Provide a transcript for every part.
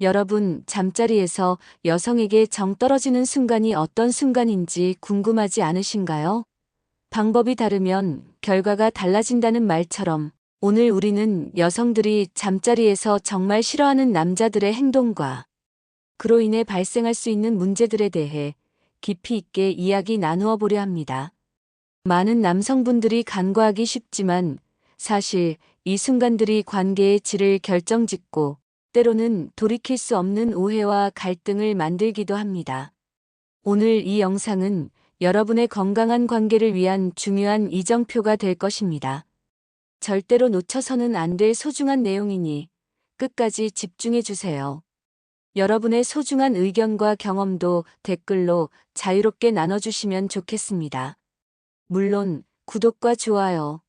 여러분, 잠자리에서 여성에게 정 떨어지는 순간이 어떤 순간인지 궁금하지 않으신가요? 방법이 다르면 결과가 달라진다는 말처럼 오늘 우리는 여성들이 잠자리에서 정말 싫어하는 남자들의 행동과 그로 인해 발생할 수 있는 문제들에 대해 깊이 있게 이야기 나누어 보려 합니다. 많은 남성분들이 간과하기 쉽지만 사실 이 순간들이 관계의 질을 결정짓고 때로는 돌이킬 수 없는 오해와 갈등을 만들기도 합니다. 오늘 이 영상은 여러분의 건강한 관계를 위한 중요한 이정표가 될 것입니다. 절대로 놓쳐서는 안 될 소중한 내용이니 끝까지 집중해 주세요. 여러분의 소중한 의견과 경험도 댓글로 자유롭게 나눠주시면 좋겠습니다. 물론 구독과 좋아요,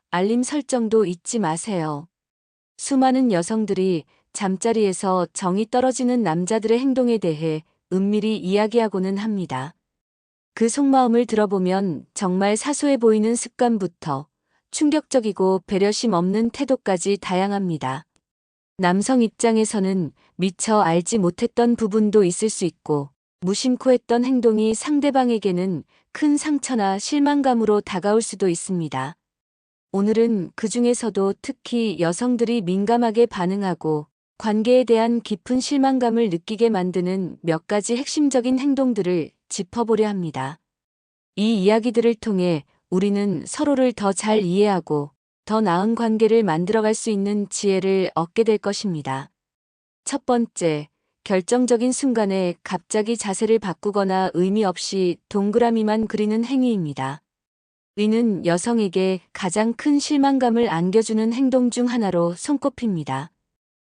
알림 설정도 잊지 마세요. 수많은 여성들이 잠자리에서 정이 떨어지는 남자들의 행동에 대해 은밀히 이야기하고는 합니다. 그 속마음을 들어보면 정말 사소해 보이는 습관부터 충격적이고 배려심 없는 태도까지 다양합니다. 남성 입장에서는 미처 알지 못했던 부분도 있을 수 있고 무심코 했던 행동이 상대방에게는 큰 상처나 실망감으로 다가올 수도 있습니다. 오늘은 그 중에서도 특히 여성들이 민감하게 반응하고 관계에 대한 깊은 실망감을 느끼게 만드는 몇 가지 핵심적인 행동들을 짚어보려 합니다. 이 이야기들을 통해 우리는 서로를 더 잘 이해하고 더 나은 관계를 만들어갈 수 있는 지혜를 얻게 될 것입니다. 첫 번째, 결정적인 순간에 갑자기 자세를 바꾸거나 의미 없이 동그라미만 그리는 행위입니다. 이는 여성에게 가장 큰 실망감을 안겨주는 행동 중 하나로 손꼽힙니다.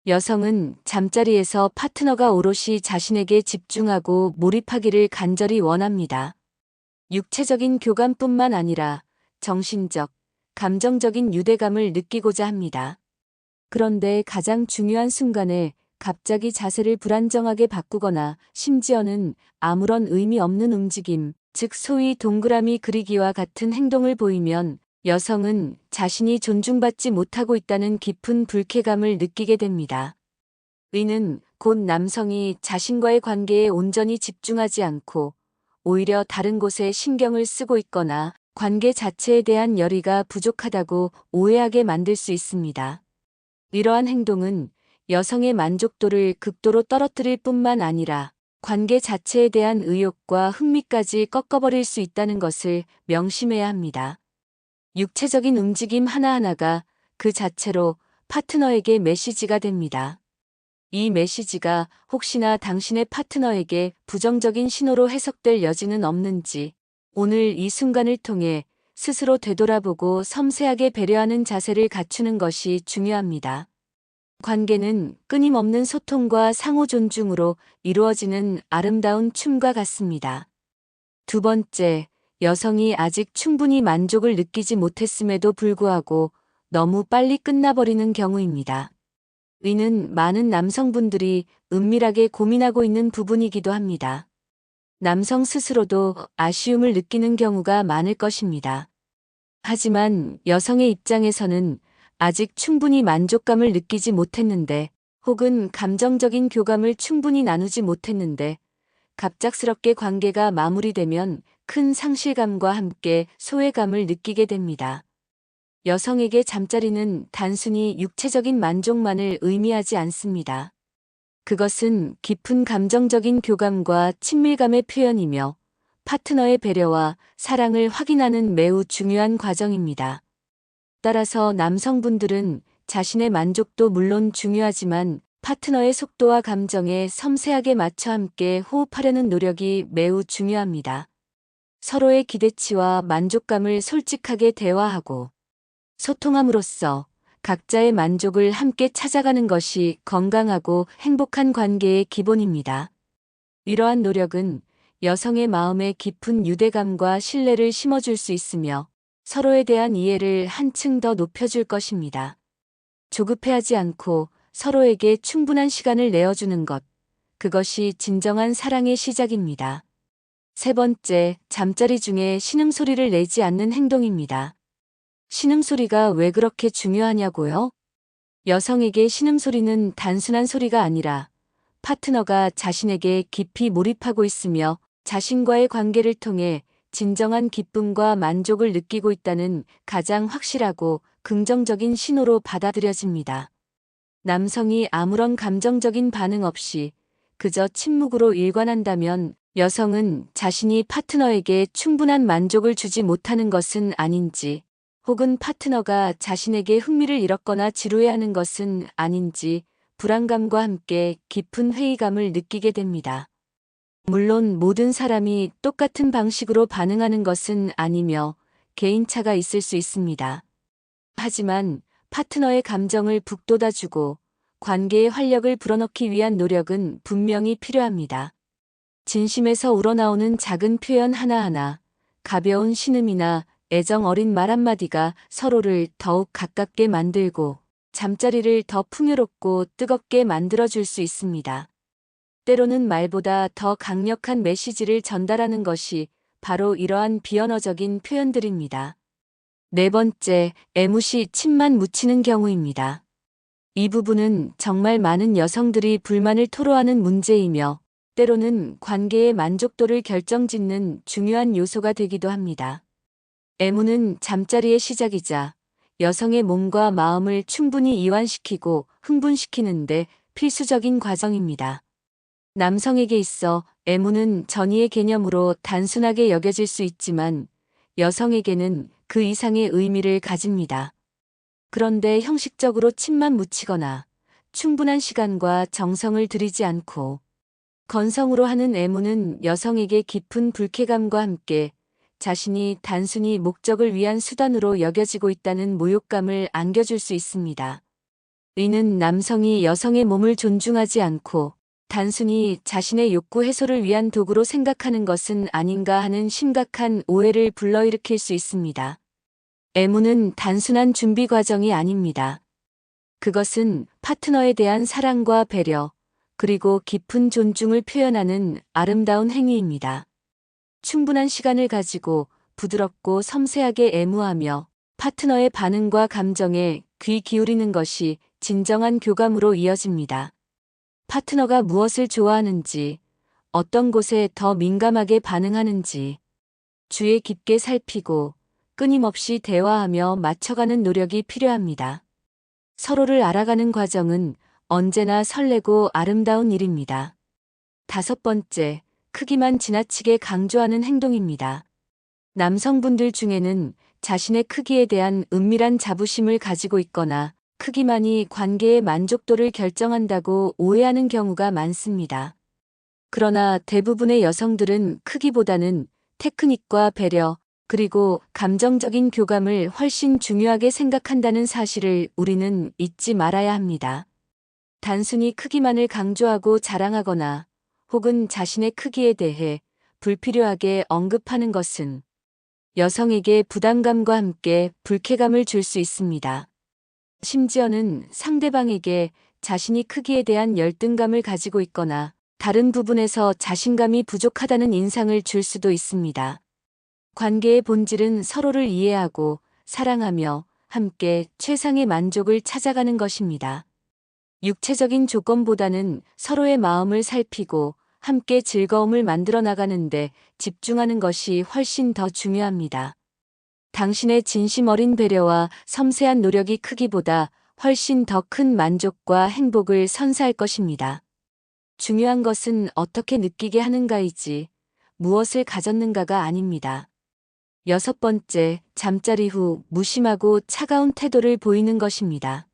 여성은 잠자리에서 파트너가 오롯이 자신에게 집중하고 몰입하기를 간절히 원합니다. 육체적인 교감뿐만 아니라 정신적, 감정적인 유대감을 느끼고자 합니다. 그런데 가장 중요한 순간에 갑자기 자세를 불안정하게 바꾸거나 심지어는 아무런 의미 없는 움직임, 즉 소위 동그라미 그리기와 같은 행동을 보이면 여성은 자신이 존중받지 못하고 있다는 깊은 불쾌감을 느끼게 됩니다. 이는 곧 남성이 자신과의 관계에 온전히 집중하지 않고 오히려 다른 곳에 신경을 쓰고 있거나 관계 자체에 대한 열의가 부족하다고 오해하게 만들 수 있습니다. 이러한 행동은 여성의 만족도를 극도로 떨어뜨릴 뿐만 아니라 관계 자체에 대한 의욕과 흥미까지 꺾어버릴 수 있다는 것을 명심해야 합니다. 육체적인 움직임 하나하나가 그 자체로 파트너에게 메시지가 됩니다. 이 메시지가 혹시나 당신의 파트너에게 부정적인 신호로 해석될 여지는 없는지 오늘 이 순간을 통해 스스로 되돌아보고 섬세하게 배려하는 자세를 갖추는 것이 중요합니다. 관계는 끊임없는 소통과 상호 존중으로 이루어지는 아름다운 춤과 같습니다. 두 번째, 여성이 아직 충분히 만족을 느끼지 못했음에도 불구하고 너무 빨리 끝나버리는 경우입니다. 이는 많은 남성분들이 은밀하게 고민하고 있는 부분이기도 합니다. 남성 스스로도 아쉬움을 느끼는 경우가 많을 것입니다. 하지만 여성의 입장에서는 아직 충분히 만족감을 느끼지 못했는데 혹은 감정적인 교감을 충분히 나누지 못했는데 갑작스럽게 관계가 마무리되면 큰 상실감과 함께 소외감을 느끼게 됩니다. 여성에게 잠자리는 단순히 육체적인 만족만을 의미하지 않습니다. 그것은 깊은 감정적인 교감과 친밀감의 표현이며 파트너의 배려와 사랑을 확인하는 매우 중요한 과정입니다. 따라서 남성분들은 자신의 만족도 물론 중요하지만 파트너의 속도와 감정에 섬세하게 맞춰 함께 호흡하려는 노력이 매우 중요합니다. 서로의 기대치와 만족감을 솔직하게 대화하고 소통함으로써 각자의 만족을 함께 찾아가는 것이 건강하고 행복한 관계의 기본입니다. 이러한 노력은 여성의 마음에 깊은 유대감과 신뢰를 심어줄 수 있으며 서로에 대한 이해를 한층 더 높여줄 것입니다. 조급해하지 않고 서로에게 충분한 시간을 내어주는 것, 그것이 진정한 사랑의 시작입니다. 세 번째, 잠자리 중에 신음소리를 내지 않는 행동입니다. 신음소리가 왜 그렇게 중요하냐고요? 여성에게 신음소리는 단순한 소리가 아니라 파트너가 자신에게 깊이 몰입하고 있으며 자신과의 관계를 통해 진정한 기쁨과 만족을 느끼고 있다는 가장 확실하고 긍정적인 신호로 받아들여집니다. 남성이 아무런 감정적인 반응 없이 그저 침묵으로 일관한다면 여성은 자신이 파트너에게 충분한 만족을 주지 못하는 것은 아닌지, 혹은 파트너가 자신에게 흥미를 잃었거나 지루해하는 것은 아닌지 불안감과 함께 깊은 회의감을 느끼게 됩니다. 물론 모든 사람이 똑같은 방식으로 반응하는 것은 아니며 개인차가 있을 수 있습니다. 하지만 파트너의 감정을 북돋아주고 관계의 활력을 불어넣기 위한 노력은 분명히 필요합니다. 진심에서 우러나오는 작은 표현 하나하나, 가벼운 신음이나 애정 어린 말 한마디가 서로를 더욱 가깝게 만들고 잠자리를 더 풍요롭고 뜨겁게 만들어줄 수 있습니다. 때로는 말보다 더 강력한 메시지를 전달하는 것이 바로 이러한 비언어적인 표현들입니다. 네 번째, 애무시 침만 묻히는 경우입니다. 이 부분은 정말 많은 여성들이 불만을 토로하는 문제이며 때로는 관계의 만족도를 결정짓는 중요한 요소가 되기도 합니다. 애무는 잠자리의 시작이자 여성의 몸과 마음을 충분히 이완시키고 흥분시키는데 필수적인 과정입니다. 남성에게 있어 애무는 전이의 개념으로 단순하게 여겨질 수 있지만 여성에게는 그 이상의 의미를 가집니다. 그런데 형식적으로 침만 묻히거나 충분한 시간과 정성을 들이지 않고 건성으로 하는 애무는 여성에게 깊은 불쾌감과 함께 자신이 단순히 목적을 위한 수단으로 여겨지고 있다는 모욕감을 안겨줄 수 있습니다. 이는 남성이 여성의 몸을 존중하지 않고 단순히 자신의 욕구 해소를 위한 도구로 생각하는 것은 아닌가 하는 심각한 오해를 불러일으킬 수 있습니다. 애무는 단순한 준비 과정이 아닙니다. 그것은 파트너에 대한 사랑과 배려, 그리고 깊은 존중을 표현하는 아름다운 행위입니다. 충분한 시간을 가지고 부드럽고 섬세하게 애무하며 파트너의 반응과 감정에 귀 기울이는 것이 진정한 교감으로 이어집니다. 파트너가 무엇을 좋아하는지, 어떤 곳에 더 민감하게 반응하는지 주의 깊게 살피고 끊임없이 대화하며 맞춰가는 노력이 필요합니다. 서로를 알아가는 과정은 언제나 설레고 아름다운 일입니다. 다섯 번째, 크기만 지나치게 강조하는 행동입니다. 남성분들 중에는 자신의 크기에 대한 은밀한 자부심을 가지고 있거나 크기만이 관계의 만족도를 결정한다고 오해하는 경우가 많습니다. 그러나 대부분의 여성들은 크기보다는 테크닉과 배려, 그리고 감정적인 교감을 훨씬 중요하게 생각한다는 사실을 우리는 잊지 말아야 합니다. 단순히 크기만을 강조하고 자랑하거나 혹은 자신의 크기에 대해 불필요하게 언급하는 것은 여성에게 부담감과 함께 불쾌감을 줄 수 있습니다. 심지어는 상대방에게 자신이 크기에 대한 열등감을 가지고 있거나 다른 부분에서 자신감이 부족하다는 인상을 줄 수도 있습니다. 관계의 본질은 서로를 이해하고 사랑하며 함께 최상의 만족을 찾아가는 것입니다. 육체적인 조건보다는 서로의 마음을 살피고 함께 즐거움을 만들어 나가는데 집중하는 것이 훨씬 더 중요합니다. 당신의 진심 어린 배려와 섬세한 노력이 크기보다 훨씬 더 큰 만족과 행복을 선사할 것입니다. 중요한 것은 어떻게 느끼게 하는가이지 무엇을 가졌는가가 아닙니다. 여섯 번째, 잠자리 후 무심하고 차가운 태도를 보이는 것입니다.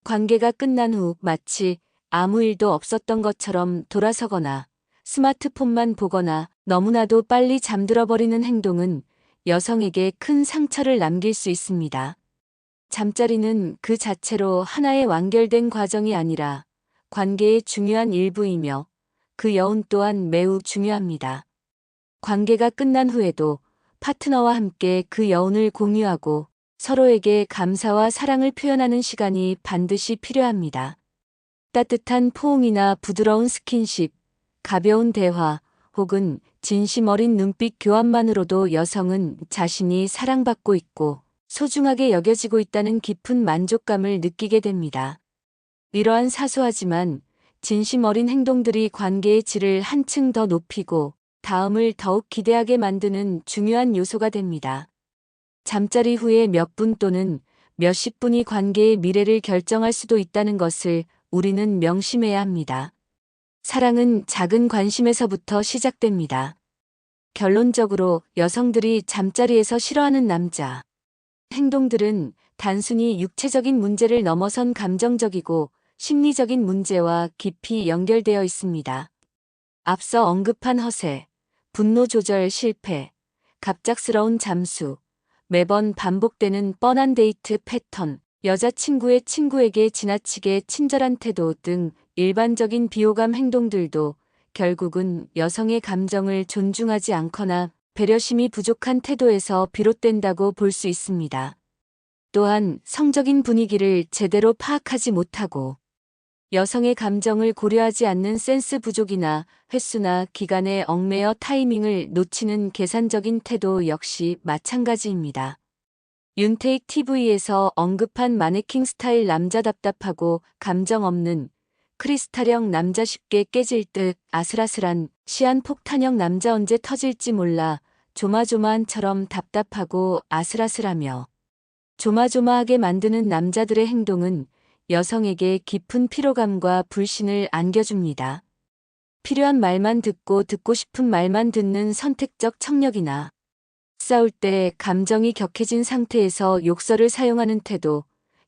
관계가 끝난 후 마치 아무 일도 없었던 것처럼 돌아서거나 스마트폰만 보거나 너무나도 빨리 잠들어 버리는 행동은 여성에게 큰 상처를 남길 수 있습니다. 잠자리는 그 자체로 하나의 완결된 과정이 아니라 관계의 중요한 일부이며 그 여운 또한 매우 중요합니다. 관계가 끝난 후에도 파트너와 함께 그 여운을 공유하고 서로에게 감사와 사랑을 표현하는 시간이 반드시 필요합니다. 따뜻한 포옹이나 부드러운 스킨십, 가벼운 대화, 혹은 진심 어린 눈빛 교환만으로도 여성은 자신이 사랑받고 있고 소중하게 여겨지고 있다는 깊은 만족감을 느끼게 됩니다. 이러한 사소하지만 진심 어린 행동들이 관계의 질을 한층 더 높이고 다음을 더욱 기대하게 만드는 중요한 요소가 됩니다. 잠자리 후에 몇 분 또는 몇십 분이 관계의 미래를 결정할 수도 있다는 것을 우리는 명심해야 합니다. 사랑은 작은 관심에서부터 시작됩니다. 결론적으로 여성들이 잠자리에서 싫어하는 남자 행동들은 단순히 육체적인 문제를 넘어선 감정적이고 심리적인 문제와 깊이 연결되어 있습니다. 앞서 언급한 허세, 분노 조절 실패, 갑작스러운 잠수, 매번 반복되는 뻔한 데이트 패턴, 여자친구의 친구에게 지나치게 친절한 태도 등 일반적인 비호감 행동들도 결국은 여성의 감정을 존중하지 않거나 배려심이 부족한 태도에서 비롯된다고 볼 수 있습니다. 또한 성적인 분위기를 제대로 파악하지 못하고 여성의 감정을 고려하지 않는 센스 부족이나 횟수나 기간에 얽매여 타이밍을 놓치는 계산적인 태도 역시 마찬가지입니다. 윤테익 TV에서 언급한 마네킹 스타일 남자 답답하고 감정 없는 크리스탈형 남자 쉽게 깨질 듯 아슬아슬한 시한폭탄형 남자 언제 터질지 몰라 조마조마한처럼 답답하고 아슬아슬하며 조마조마하게 만드는 남자들의 행동은 여성에게 깊은 피로감과 불신을 안겨줍니다. 필요한 말만 듣고 싶은 말만 듣는 선택적 청력이나 싸울 때 감정이 격해진 상태에서 욕설을 사용하는 태도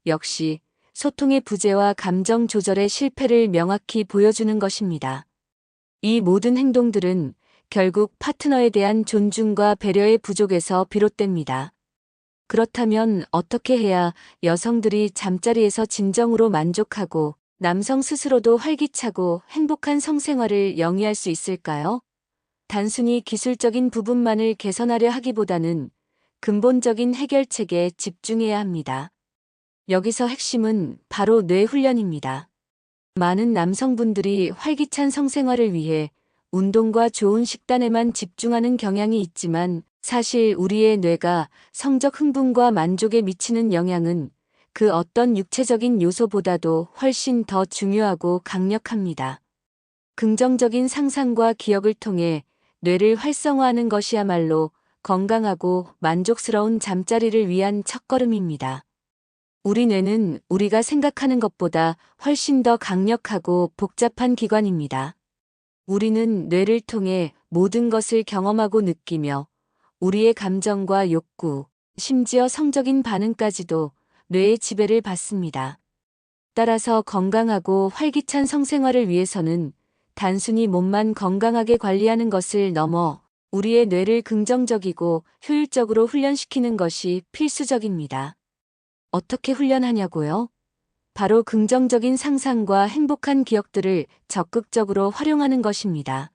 역시 소통의 부재와 감정 조절의 실패를 명확히 보여주는 것입니다. 이 모든 행동들은 결국 파트너에 대한 존중과 배려의 부족에서 비롯됩니다. 그렇다면 어떻게 해야 여성들이 잠자리에서 진정으로 만족하고 남성 스스로도 활기차고 행복한 성생활을 영위할 수 있을까요? 단순히 기술적인 부분만을 개선하려 하기보다는 근본적인 해결책에 집중해야 합니다. 여기서 핵심은 바로 뇌 훈련입니다. 많은 남성분들이 활기찬 성생활을 위해 운동과 좋은 식단에만 집중하는 경향이 있지만 사실 우리의 뇌가 성적 흥분과 만족에 미치는 영향은 그 어떤 육체적인 요소보다도 훨씬 더 중요하고 강력합니다. 긍정적인 상상과 기억을 통해 뇌를 활성화하는 것이야말로 건강하고 만족스러운 잠자리를 위한 첫걸음입니다. 우리 뇌는 우리가 생각하는 것보다 훨씬 더 강력하고 복잡한 기관입니다. 우리는 뇌를 통해 모든 것을 경험하고 느끼며 우리의 감정과 욕구, 심지어 성적인 반응까지도 뇌의 지배를 받습니다. 따라서 건강하고 활기찬 성생활을 위해서는 단순히 몸만 건강하게 관리하는 것을 넘어 우리의 뇌를 긍정적이고 효율적으로 훈련시키는 것이 필수적입니다. 어떻게 훈련하냐고요? 바로 긍정적인 상상과 행복한 기억들을 적극적으로 활용하는 것입니다.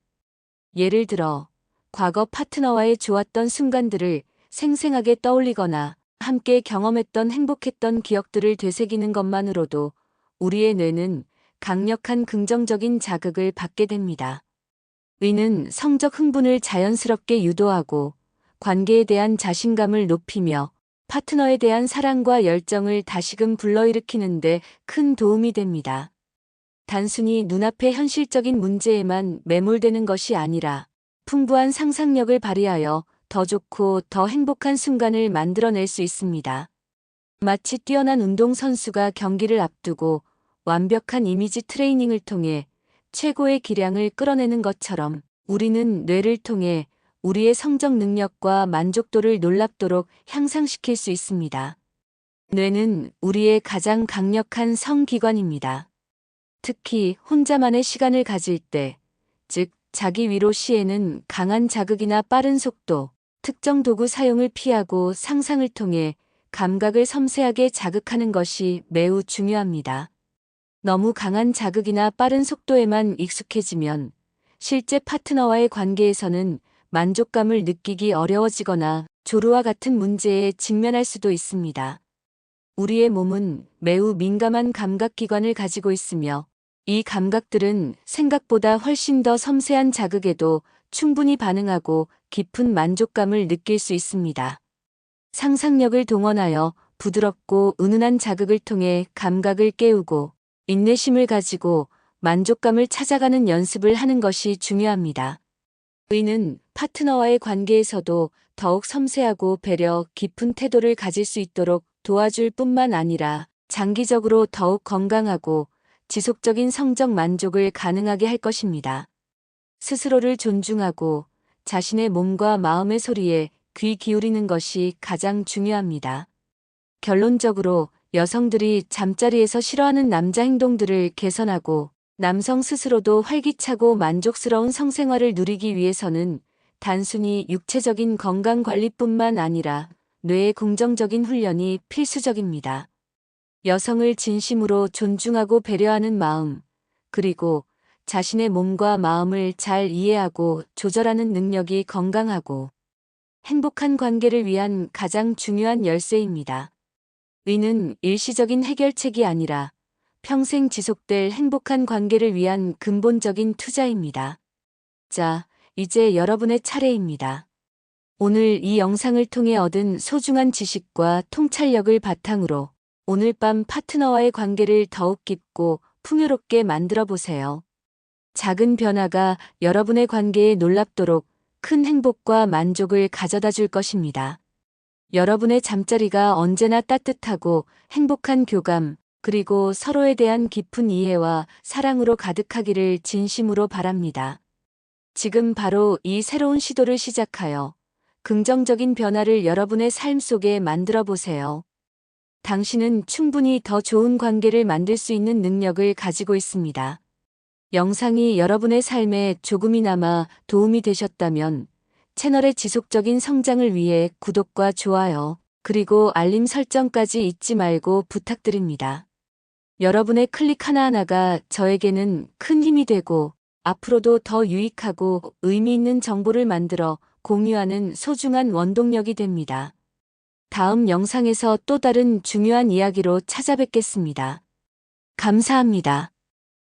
예를 들어, 과거 파트너와의 좋았던 순간들을 생생하게 떠올리거나 함께 경험했던 행복했던 기억들을 되새기는 것만으로도 우리의 뇌는 강력한 긍정적인 자극을 받게 됩니다. 의는 성적 흥분을 자연스럽게 유도하고 관계에 대한 자신감을 높이며 파트너에 대한 사랑과 열정을 다시금 불러일으키는 데 큰 도움이 됩니다. 단순히 눈앞의 현실적인 문제에만 매몰되는 것이 아니라 풍부한 상상력을 발휘하여 더 좋고 더 행복한 순간을 만들어낼 수 있습니다. 마치 뛰어난 운동선수가 경기를 앞두고 완벽한 이미지 트레이닝을 통해 최고의 기량을 끌어내는 것처럼 우리는 뇌를 통해 우리의 성적 능력과 만족도를 놀랍도록 향상시킬 수 있습니다. 뇌는 우리의 가장 강력한 성기관입니다. 특히 혼자만의 시간을 가질 때, 즉 자기 위로 시에는 강한 자극이나 빠른 속도, 특정 도구 사용을 피하고 상상을 통해 감각을 섬세하게 자극하는 것이 매우 중요합니다. 너무 강한 자극이나 빠른 속도에만 익숙해지면 실제 파트너와의 관계에서는 만족감을 느끼기 어려워지거나 조루와 같은 문제에 직면할 수도 있습니다. 우리의 몸은 매우 민감한 감각기관을 가지고 있으며 이 감각들은 생각보다 훨씬 더 섬세한 자극에도 충분히 반응하고 깊은 만족감을 느낄 수 있습니다. 상상력을 동원하여 부드럽고 은은한 자극을 통해 감각을 깨우고 인내심을 가지고 만족감을 찾아가는 연습을 하는 것이 중요합니다. 의는 파트너와의 관계에서도 더욱 섬세하고 배려 깊은 태도를 가질 수 있도록 도와줄 뿐만 아니라 장기적으로 더욱 건강하고 지속적인 성적 만족을 가능하게 할 것입니다. 스스로를 존중하고 자신의 몸과 마음의 소리에 귀 기울이는 것이 가장 중요합니다. 결론적으로 여성들이 잠자리에서 싫어하는 남자 행동들을 개선하고 남성 스스로도 활기차고 만족스러운 성생활을 누리기 위해서는 단순히 육체적인 건강 관리뿐만 아니라 뇌의 긍정적인 훈련이 필수적입니다. 여성을 진심으로 존중하고 배려하는 마음, 그리고 자신의 몸과 마음을 잘 이해하고 조절하는 능력이 건강하고 행복한 관계를 위한 가장 중요한 열쇠입니다. 의는 일시적인 해결책이 아니라 평생 지속될 행복한 관계를 위한 근본적인 투자입니다. 자, 이제 여러분의 차례입니다. 오늘 이 영상을 통해 얻은 소중한 지식과 통찰력을 바탕으로 오늘 밤 파트너와의 관계를 더욱 깊고 풍요롭게 만들어 보세요. 작은 변화가 여러분의 관계에 놀랍도록 큰 행복과 만족을 가져다 줄 것입니다. 여러분의 잠자리가 언제나 따뜻하고 행복한 교감, 그리고 서로에 대한 깊은 이해와 사랑으로 가득하기를 진심으로 바랍니다. 지금 바로 이 새로운 시도를 시작하여 긍정적인 변화를 여러분의 삶 속에 만들어 보세요. 당신은 충분히 더 좋은 관계를 만들 수 있는 능력을 가지고 있습니다. 영상이 여러분의 삶에 조금이나마 도움이 되셨다면 채널의 지속적인 성장을 위해 구독과 좋아요, 그리고 알림 설정까지 잊지 말고 부탁드립니다. 여러분의 클릭 하나하나가 저에게는 큰 힘이 되고 앞으로도 더 유익하고 의미 있는 정보를 만들어 공유하는 소중한 원동력이 됩니다. 다음 영상에서 또 다른 중요한 이야기로 찾아뵙겠습니다. 감사합니다.